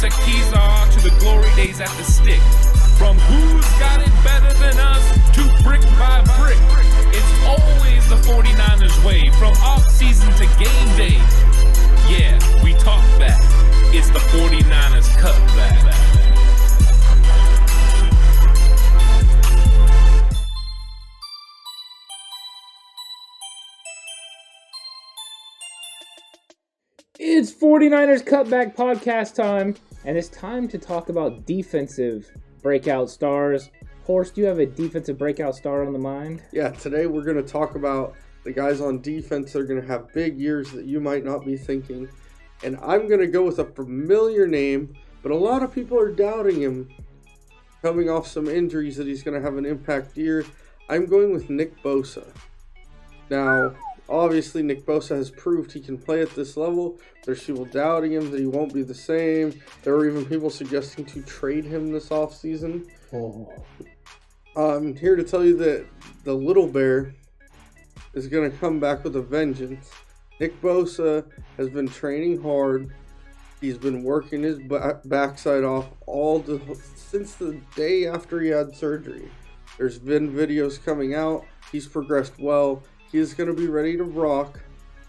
to Kezar to the glory days at the stick. From who's got it better than us to brick by brick. It's always the 49ers way, from off-season to game day. Yeah, we talk back. It's the 49ers Cutback. It's 49ers Cutback Podcast time, and it's time to talk about defensive breakout stars. Horst, do you have a defensive breakout star on the mind? Yeah, today we're going to talk about the guys on defense that are going to have big years that you might not be thinking. And I'm going to go with a familiar name, but a lot of people are doubting him coming off some injuries that he's going to have an impact year. I'm going with Nick Bosa. Now, obviously, Nick Bosa has proved he can play at this level. There's people doubting him that he won't be the same. There were even people suggesting to trade him this offseason. I'm here to tell you that the Little Bear is going to come back with a vengeance. Nick Bosa has been training hard. He's been working his backside off since the day after he had surgery. There's been videos coming out. He's progressed well. He is going to be ready to rock,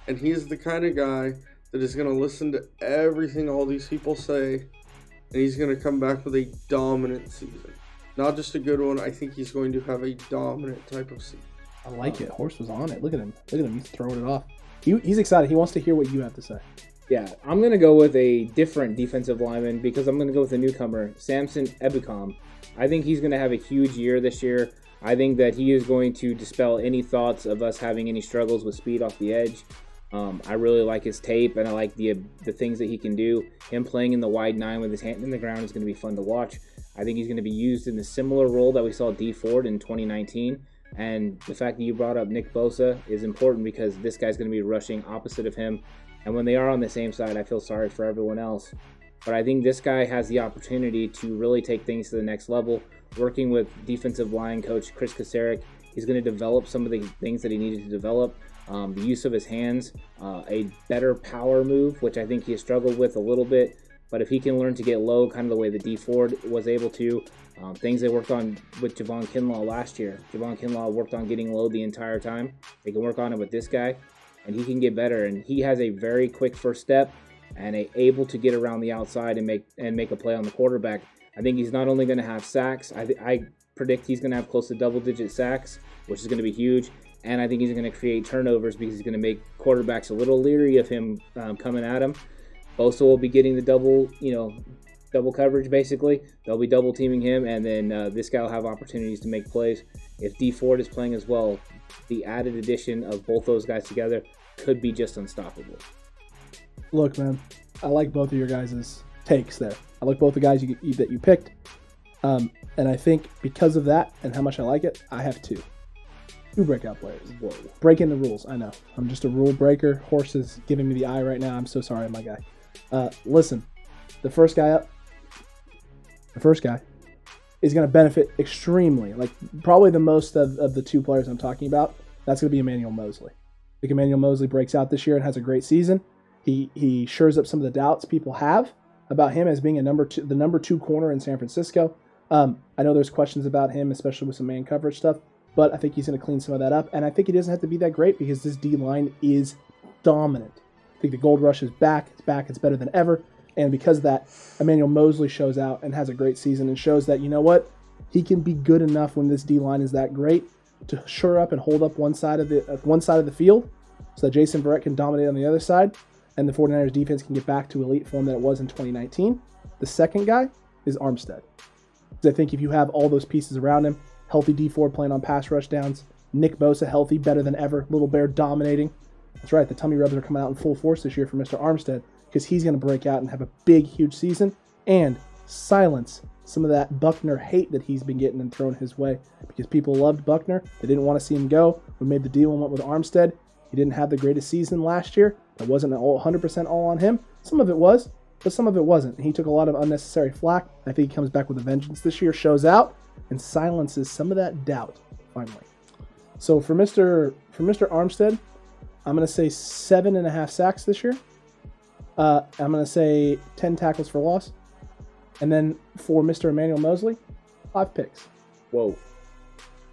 and he is the kind of guy that is going to listen to everything all these people say, and he's going to come back with a dominant season. Not just a good one. I think he's going to have a dominant type of season. I like it. Horst was on it. Look at him. He's throwing it off. He's excited. He wants to hear what you have to say. Yeah, I'm going to go with a different defensive lineman because I'm going to go with a newcomer, Samson Ebecom. I think he's going to have a huge year this year. I think that he is going to dispel any thoughts of us having any struggles with speed off the edge. I really like his tape, and I like the things that he can do. Him playing in the wide nine with his hand in the ground is going to be fun to watch. I think he's going to be used in the similar role that we saw D Ford in 2019. And the fact that you brought up Nick Bosa is important because this guy's going to be rushing opposite of him. And when they are on the same side, I feel sorry for everyone else. But I think this guy has the opportunity to really take things to the next level. Working with defensive line coach Chris Kasarik, he's going to develop some of the things that he needed to develop. The use of his hands, a better power move, which I think he has struggled with a little bit. But if he can learn to get low, kind of the way that D Ford was able to, things they worked on with Javon Kinlaw last year. Javon Kinlaw worked on getting low the entire time. They can work on it with this guy, and he can get better. And he has a very quick first step and able to get around the outside and make a play on the quarterback. I think he's not only going to have sacks. I predict he's going to have close to double-digit sacks, which is going to be huge. And I think he's going to create turnovers because he's going to make quarterbacks a little leery of him coming at him. Bosa will be getting the double coverage, basically. They'll be double teaming him, and then this guy will have opportunities to make plays. If D Ford is playing as well, the added addition of both those guys together could be just unstoppable. Look, man, I like both of your guys' takes there. I like both the guys that you picked. And I think because of that and how much I like it, I have two breakout players. Whoa. Breaking the rules, I know. I'm just a rule breaker. Horst is giving me the eye right now. I'm so sorry, my guy. Listen, the first guy is going to benefit extremely, like probably the most of the two players I'm talking about. That's going to be Emmanuel Mosley. I think Emmanuel Mosley breaks out this year and has a great season. He shores up some of the doubts people have about him as being the number two corner in San Francisco. I know there's questions about him, especially with some man coverage stuff, but I think he's going to clean some of that up, and I think he doesn't have to be that great because this D-line is dominant. I think the gold rush is back. It's better than ever. And because of that, Emmanuel Mosley shows out and has a great season and shows that, you know what, he can be good enough when this D-line is that great to shore up and hold up one side of the field so that Jason Verrett can dominate on the other side and the 49ers defense can get back to elite form that it was in 2019. The second guy is Armstead. Because I think if you have all those pieces around him, healthy D Ford playing on pass rush downs, Nick Bosa healthy, better than ever, Little Bear dominating. That's right, the tummy rubs are coming out in full force this year for Mr. Armstead because he's going to break out and have a big, huge season and silence some of that Buckner hate that he's been getting and thrown his way because people loved Buckner. They didn't want to see him go. We made the deal and went with Armstead. He didn't have the greatest season last year. That wasn't 100% all on him. Some of it was, but some of it wasn't. He took a lot of unnecessary flack. I think he comes back with a vengeance this year, shows out, and silences some of that doubt, finally. So for Mr. Armstead, I'm going to say 7.5 sacks this year. I'm going to say 10 tackles for loss. And then for Mr. Emmanuel Mosley, 5 picks. Whoa.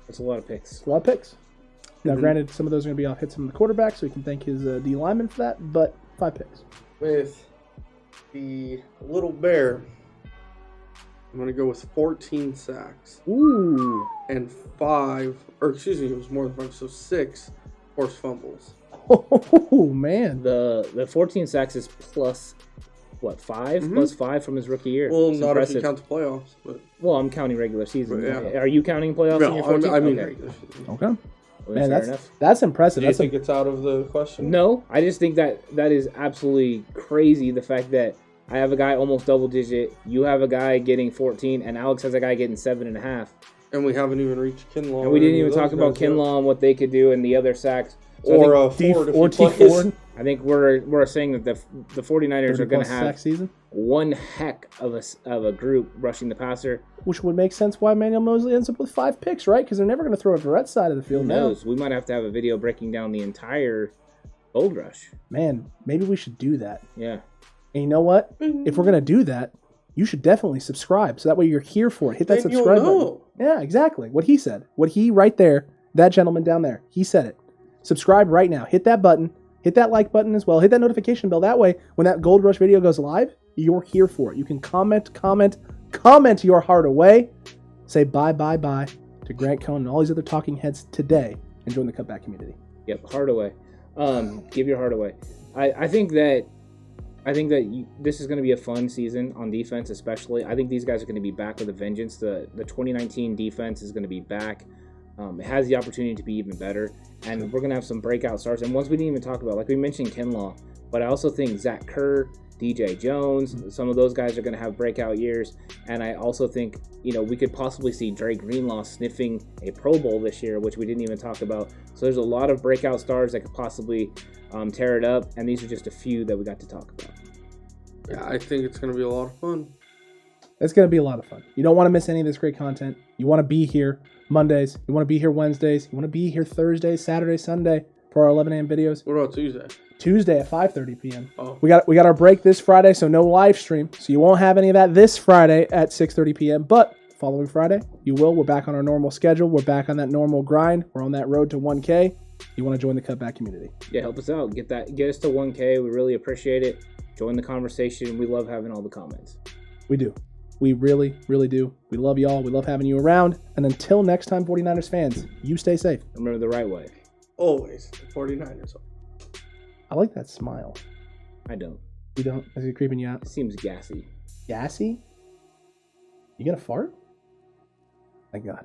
That's a lot of picks. A lot of picks. Now, Mhm. granted, some of those are going to be off hits from the quarterback, so he can thank his D lineman for that, but 5 picks. With the Little Bear, I'm going to go with 14 sacks Ooh. and 5, or excuse me, it was more than 5, so 6 forced fumbles. Oh, man. The 14 sacks is plus, what, 5? Mhm. Plus 5 from his rookie year. Well, It's not impressive. if you count the playoffs, but Well, I'm counting regular season. But, yeah. Are you counting playoffs in your 14? I mean Okay. regular season. Okay. Well, Man, fair enough. that's impressive. Do you That's think it's out of the question? No, I just think that is absolutely crazy. The fact that I have a guy almost double digit, you have a guy getting 14, and Alex has a guy getting 7.5. And we haven't even reached Kinlaw. And we or didn't any even of talk those about guys yet. Kinlaw and what they could do and the other sacks. So Or I think, Ford if or he T plays. Ford. I think we're saying that the 49ers are 30 going plus to sack have season, one heck of a group rushing the passer. which would make sense why Emmanuel Mosley ends up with 5 picks, right? Because they're never going to throw it to the right side of the Who field now. knows? We might have to have a video breaking down the entire gold rush. Man, maybe we should do that. Yeah. And you know what? If we're going to do that, you should definitely subscribe. So that way you're here for it. Hit that Then you'll subscribe button. know. Yeah, exactly. What he said. What he right there, that gentleman down there, he said it. Subscribe right now. Hit that button. Hit that like button as well. Hit that notification bell. That way, when that Gold Rush video goes live, you're here for it. You can comment your heart away. Say bye to Grant Cohn and all these other talking heads today and join the Cutback community. Yep. Heart away. Give your heart away. I think that this is going to be a fun season on defense, especially. I think these guys are going to be back with a vengeance. The 2019 defense is going to be back. It has the opportunity to be even better, and we're going to have some breakout stars. And ones we didn't even talk about, like we mentioned Kinlaw, but I also think Zach Kerr, DJ Jones, some of those guys are going to have breakout years. And I also think, we could possibly see Drake Greenlaw sniffing a Pro Bowl this year, which we didn't even talk about. So there's a lot of breakout stars that could possibly tear it up, and these are just a few that we got to talk about. Yeah, I think it's going to be a lot of fun. It's going to be a lot of fun. You don't want to miss any of this great content. You want to be here Mondays. You want to be here Wednesdays. You want to be here Thursday, Saturday, Sunday for our 11 a.m. videos. What about Tuesday? Tuesday at 5:30 p.m. Oh. We got our break this Friday, so no live stream. So you won't have any of that this Friday at 6:30 p.m. But following Friday, you will. We're back on our normal schedule. We're back on that normal grind. We're on that road to 1K. You want to join the Cutback community. Yeah, help us out. Get us to 1K. We really appreciate it. Join the conversation. We love having all the comments. We do. We really, really do. We love y'all. We love having you around. And until next time, 49ers fans, you stay safe. Remember the right way. Always. The 49ers. I like that smile. I don't. You don't? Is it creeping you out? It seems gassy. Gassy? You gonna fart? Thank God.